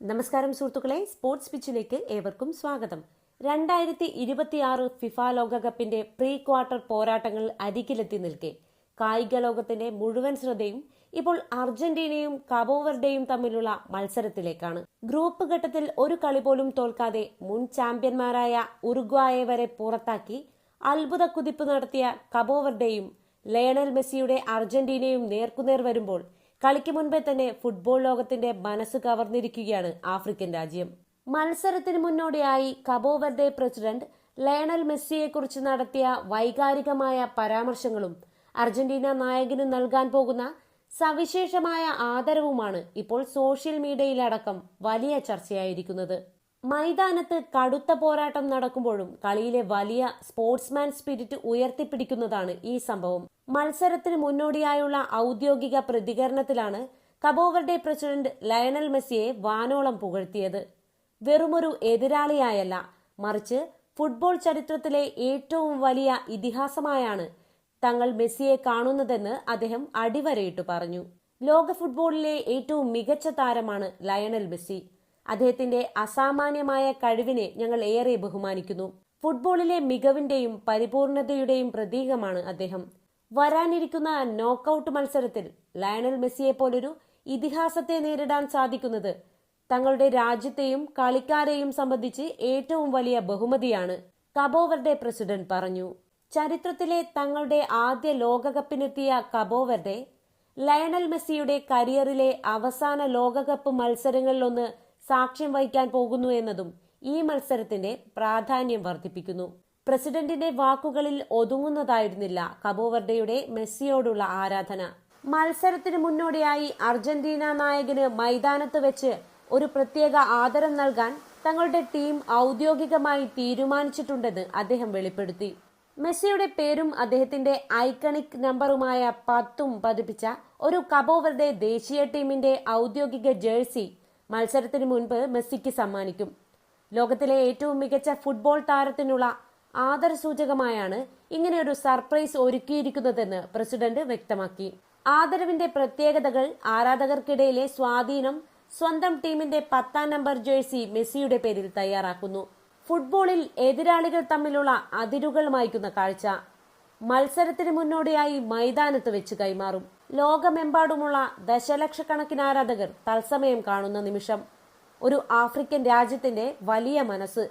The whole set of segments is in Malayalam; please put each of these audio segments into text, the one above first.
നമസ്കാരം സുഹൃത്തുക്കളെ, സ്പോർട്സ് പിച്ചിലേക്ക് ഏവർക്കും സ്വാഗതം. 2026 ഫിഫ ലോകകപ്പിന്റെ പ്രീ ക്വാർട്ടർ പോരാട്ടങ്ങൾ അരികിലെത്തി നിൽക്കെ കായിക ലോകത്തിന്റെ മുഴുവൻ ശ്രദ്ധയും ഇപ്പോൾ അർജന്റീനയും കബോവർഡെയും തമ്മിലുള്ള മത്സരത്തിലേക്കാണ്. ഗ്രൂപ്പ് ഘട്ടത്തിൽ ഒരു കളി പോലും തോൽക്കാതെ മുൻ ചാമ്പ്യന്മാരായ ഉറുഗ്വായെ വരെ പുറത്താക്കി അത്ഭുത കുതിപ്പ് നടത്തിയ കബോവർഡെയും ലയണൽ മെസ്സിയുടെ അർജന്റീനയും നേർക്കുനേർ വരുമ്പോൾ കളിക്ക് മുൻപേ തന്നെ ഫുട്ബോൾ ലോകത്തിന്റെ മനസ്സ് കവർന്നിരിക്കുകയാണ് ആഫ്രിക്കൻ രാജ്യം. മത്സരത്തിന് മുന്നോടിയായി കബോവർഡെ പ്രസിഡന്റ് ലയണൽ മെസ്സിയെക്കുറിച്ച് നടത്തിയ വൈകാരികമായ പരാമർശങ്ങളും അർജന്റീന നായകന് നൽകാൻ പോകുന്ന സവിശേഷമായ ആദരവുമാണ് ഇപ്പോൾ സോഷ്യൽ മീഡിയയിലടക്കം വലിയ ചർച്ചയായിരിക്കുന്നത്. മൈതാനത്ത് കടുത്ത പോരാട്ടം നടക്കുമ്പോഴും കളിയിലെ വലിയ സ്പോർട്സ്മാൻ സ്പിരിറ്റ് ഉയർത്തിപ്പിടിക്കുന്നതാണ് ഈ സംഭവം. മത്സരത്തിന് മുന്നോടിയായുള്ള ഔദ്യോഗിക പ്രതികരണത്തിലാണ് കബോവർഡെ പ്രസിഡന്റ് ലയണൽ മെസ്സിയെ വാനോളം പുകഴ്ത്തിയത്. വെറുമൊരു എതിരാളിയായല്ല, മറിച്ച് ഫുട്ബോൾ ചരിത്രത്തിലെ ഏറ്റവും വലിയ ഇതിഹാസമായാണ് തങ്ങൾ മെസ്സിയെ കാണുന്നതെന്ന് അദ്ദേഹം അടിവരയിട്ടു പറഞ്ഞു. ലോക ഫുട്ബോളിലെ ഏറ്റവും മികച്ച താരമാണ് ലയണൽ മെസ്സി. അദ്ദേഹത്തിന്റെ അസാമാന്യമായ കഴിവിനെ ഞങ്ങൾ ഏറെ ബഹുമാനിക്കുന്നു. ഫുട്ബോളിലെ മികവിന്റെയും പരിപൂർണതയുടെയും പ്രതീകമാണ് അദ്ദേഹം. വരാനിരിക്കുന്ന നോക്കൌട്ട് മത്സരത്തിൽ ലയണൽ മെസ്സിയെ പോലൊരു ഇതിഹാസത്തെ നേരിടാൻ സാധിക്കുന്നത് തങ്ങളുടെ രാജ്യത്തെയും കളിക്കാരെയും സംബന്ധിച്ച് ഏറ്റവും വലിയ ബഹുമതിയാണ്, കബോവർഡെ പ്രസിഡന്റ് പറഞ്ഞു. ചരിത്രത്തിലെ തങ്ങളുടെ ആദ്യ ലോകകപ്പിനെത്തിയ കബോവർഡെ ലയണൽ മെസ്സിയുടെ കരിയറിലെ അവസാന ലോകകപ്പ് മത്സരങ്ങളിലൊന്ന് സാക്ഷ്യം വഹിക്കാൻ പോകുന്നു എന്നതും ഈ മത്സരത്തിന്റെ പ്രാധാന്യം വർദ്ധിപ്പിക്കുന്നു. പ്രസിഡന്റിന്റെ വാക്കുകളിൽ ഒതുങ്ങുന്നതായിരുന്നില്ല കബോവർഡെയുടെ മെസ്സിയോടുള്ള ആരാധന. മത്സരത്തിന് മുന്നോടിയായി അർജന്റീന നായകന് മൈതാനത്ത് വെച്ച് ഒരു പ്രത്യേക ആദരം നൽകാൻ തങ്ങളുടെ ടീം ഔദ്യോഗികമായി തീരുമാനിച്ചിട്ടുണ്ടെന്ന് അദ്ദേഹം വെളിപ്പെടുത്തി. മെസ്സിയുടെ പേരും അദ്ദേഹത്തിന്റെ ഐക്കണിക് നമ്പറുമായ 10 പതിപ്പിച്ച ഒരു കബോവർഡെ ദേശീയ ടീമിന്റെ ഔദ്യോഗിക ജേഴ്സി മത്സരത്തിന് മുൻപ് മെസ്സിക്ക് സമ്മാനിക്കും. ലോകത്തിലെ ഏറ്റവും മികച്ച ഫുട്ബോൾ താരത്തിനുള്ള ആദരസൂചകമായാണ് ഇങ്ങനെയൊരു സർപ്രൈസ് ഒരുക്കിയിരിക്കുന്നതെന്ന് പ്രസിഡന്റ് വ്യക്തമാക്കി. ആദരവിന്റെ പ്രത്യേകതകൾ, ആരാധകർക്കിടയിലെ സ്വാധീനം, സ്വന്തം ടീമിന്റെ 10 നമ്പർ ജേഴ്സി മെസ്സിയുടെ പേരിൽ തയ്യാറാക്കുന്നു. ഫുട്ബോളിൽ എതിരാളികൾ തമ്മിലുള്ള അതിരുകൾ മായ്ക്കുന്ന കാഴ്ച മത്സരത്തിന് മുന്നോടിയായി മൈതാനത്ത് വെച്ച് കൈമാറും. ലോകമെമ്പാടുമുള്ള ദശലക്ഷക്കണക്കിന് ആരാധകർ തത്സമയം കാണുന്ന നിമിഷം. ഒരു ആഫ്രിക്കൻ രാജ്യത്തിന്റെ വലിയ മനസ്സ്.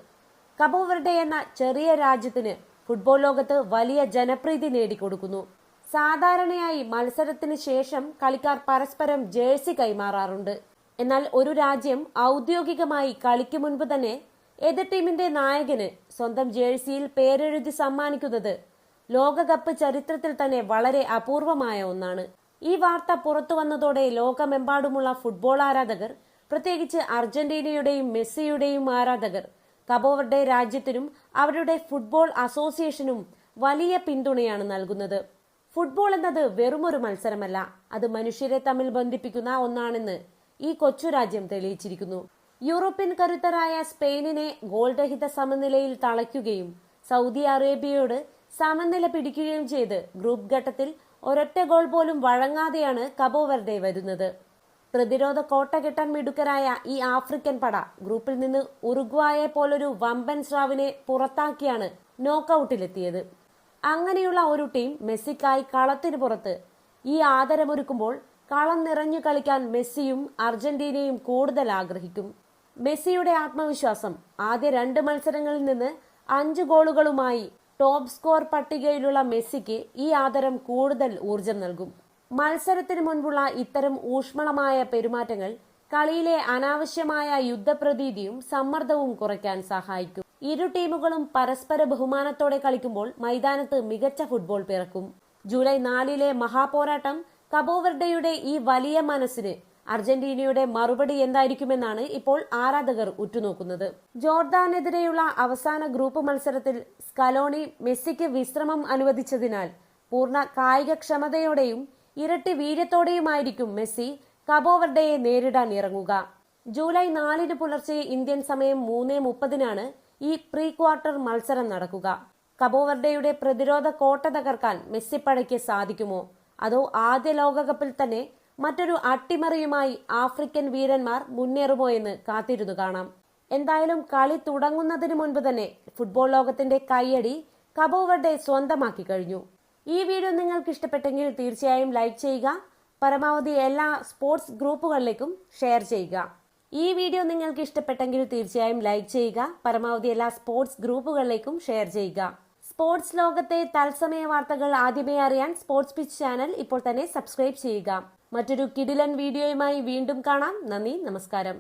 കബോവർഡെ എന്ന ചെറിയ രാജ്യത്തിന് ഫുട്ബോൾ ലോകത്ത് വലിയ ജനപ്രീതി നേടിക്കൊടുക്കുന്നു. സാധാരണയായി മത്സരത്തിന് ശേഷം കളിക്കാർ പരസ്പരം ജേഴ്സി കൈമാറാറുണ്ട്. എന്നാൽ ഒരു രാജ്യം ഔദ്യോഗികമായി കളിക്ക് മുൻപ് തന്നെ എതിർ ടീമിന്റെ നായകന് സ്വന്തം ജേഴ്സിയിൽ പേരെഴുതി സമ്മാനിക്കുന്നത് ലോകകപ്പ് ചരിത്രത്തിൽ തന്നെ വളരെ അപൂർവമായ ഒന്നാണ്. ഈ വാർത്ത പുറത്തു വന്നതോടെ ലോകമെമ്പാടുമുള്ള ഫുട്ബോൾ ആരാധകർ, പ്രത്യേകിച്ച് അർജന്റീനയുടെയും മെസ്സിയുടെയും ആരാധകർ, കബോവർഡെ രാജ്യത്തിനും അവരുടെ ഫുട്ബോൾ അസോസിയേഷനും വലിയ പിന്തുണയാണ് നൽകുന്നത്. ഫുട്ബോൾ എന്നത് വെറുമൊരു മത്സരമല്ല, അത് മനുഷ്യരെ തമ്മിൽ ബന്ധിപ്പിക്കുന്ന ഒന്നാണെന്ന് ഈ കൊച്ചു രാജ്യം തെളിയിച്ചിരിക്കുന്നു. യൂറോപ്യൻ കരുത്തരായ സ്പെയിനിനെ ഗോൾരഹിത സമനിലയിൽ തളയ്ക്കുകയും സൗദി അറേബ്യയോട് സമനില പിടിക്കുകയും ചെയ്ത് ഗ്രൂപ്പ് ഘട്ടത്തിൽ ഒരൊറ്റ ഗോൾ പോലും വഴങ്ങാതെയാണ് കബോവർഡെ വരുന്നത്. പ്രതിരോധ കോട്ട കെട്ടാൻ മിടുക്കരായ ഈ ആഫ്രിക്കൻ പട ഗ്രൂപ്പിൽ നിന്ന് ഉറുഗ്വായെ പോലൊരു വമ്പൻ സ്രാവിനെ പുറത്താക്കിയാണ് നോക്കൌട്ടിലെത്തിയത്. അങ്ങനെയുള്ള ഒരു ടീം മെസ്സിക്കായി കളത്തിന് പുറത്ത് ഈ ആദരമൊരുക്കുമ്പോൾ കളം നിറഞ്ഞു കളിക്കാൻ മെസ്സിയും അർജന്റീനയും കൂടുതൽ ആഗ്രഹിക്കും. മെസ്സിയുടെ ആത്മവിശ്വാസം ആദ്യ 2 മത്സരങ്ങളിൽ നിന്ന് 5 ഗോളുകളുമായി ടോപ്പ് സ്കോർ പട്ടികയിലുള്ള മെസ്സിക്ക് ഈ ആദരം കൂടുതൽ ഊർജം നൽകും. മത്സരത്തിന് മുൻപുള്ള ഇത്തരം ഊഷ്മളമായ പെരുമാറ്റങ്ങൾ കളിയിലെ അനാവശ്യമായ യുദ്ധപ്രതീതിയും സമ്മർദ്ദവും കുറയ്ക്കാൻ സഹായിക്കും. ഇരു ടീമുകളും പരസ്പര ബഹുമാനത്തോടെ കളിക്കുമ്പോൾ മൈതാനത്ത് മികച്ച ഫുട്ബോൾ പിറക്കും. ജൂലൈ 4 മഹാപോരാട്ടം കബോവർഡെയുടെ ഈ വലിയ മനസ്സിന് അർജന്റീനയുടെ മറുപടി എന്തായിരിക്കുമെന്നാണ് ഇപ്പോൾ ആരാധകർ ഉറ്റുനോക്കുന്നത്. ജോർദാനെതിരെയുള്ള അവസാന ഗ്രൂപ്പ് മത്സരത്തിൽ സ്കലോണി മെസ്സിക്ക് വിശ്രമം അനുവദിച്ചതിനാൽ പൂർണ്ണ കായികക്ഷമതയോടെയും ഇരട്ടി വീര്യത്തോടെയുമായിരിക്കും മെസ്സി കബോവർഡെയെ നേരിടാൻ ഇറങ്ങുക. ജൂലൈ 4 പുലർച്ചെ ഇന്ത്യൻ സമയം 3:30 ഈ പ്രീ ക്വാർട്ടർ മത്സരം നടക്കുക. കബോവർഡെയുടെ പ്രതിരോധ കോട്ട തകർക്കാൻ മെസ്സിപ്പടയ്ക്ക് സാധിക്കുമോ, അതോ ആദ്യ ലോകകപ്പിൽ തന്നെ മറ്റൊരു അട്ടിമറിയുമായി ആഫ്രിക്കൻ വീരന്മാർ മുന്നേറുമോ എന്ന് കാത്തിരുന്നു കാണാം. എന്തായാലും കളി തുടങ്ങുന്നതിന് മുൻപ് തന്നെ ഫുട്ബോൾ ലോകത്തിന്റെ കയ്യടി കബോ വെർഡെ സ്വന്തമാക്കി കഴിഞ്ഞു. ഈ വീഡിയോ നിങ്ങൾക്ക് ഇഷ്ടപ്പെട്ടെങ്കിൽ തീർച്ചയായും ലൈക്ക് ചെയ്യുക. പരമാവധി എല്ലാ സ്പോർട്സ് ഗ്രൂപ്പുകളിലേക്കും ഷെയർ ചെയ്യുക. ഈ വീഡിയോ നിങ്ങൾക്ക് ഇഷ്ടപ്പെട്ടെങ്കിൽ തീർച്ചയായും ലൈക്ക് ചെയ്യുക. പരമാവധി എല്ലാ സ്പോർട്സ് ഗ്രൂപ്പുകളിലേക്കും ഷെയർ ചെയ്യുക. സ്പോർട്സ് ലോകത്തെ തത്സമയ വാർത്തകൾ ആദ്യമേ അറിയാൻ സ്പോർട്സ് പിച്ച് ചാനൽ ഇപ്പോൾ തന്നെ സബ്സ്ക്രൈബ് ചെയ്യുക. മറ്റൊരു കിടിലൻ വീഡിയോയുമായി വീണ്ടും കാണാം. നന്ദി, നമസ്കാരം.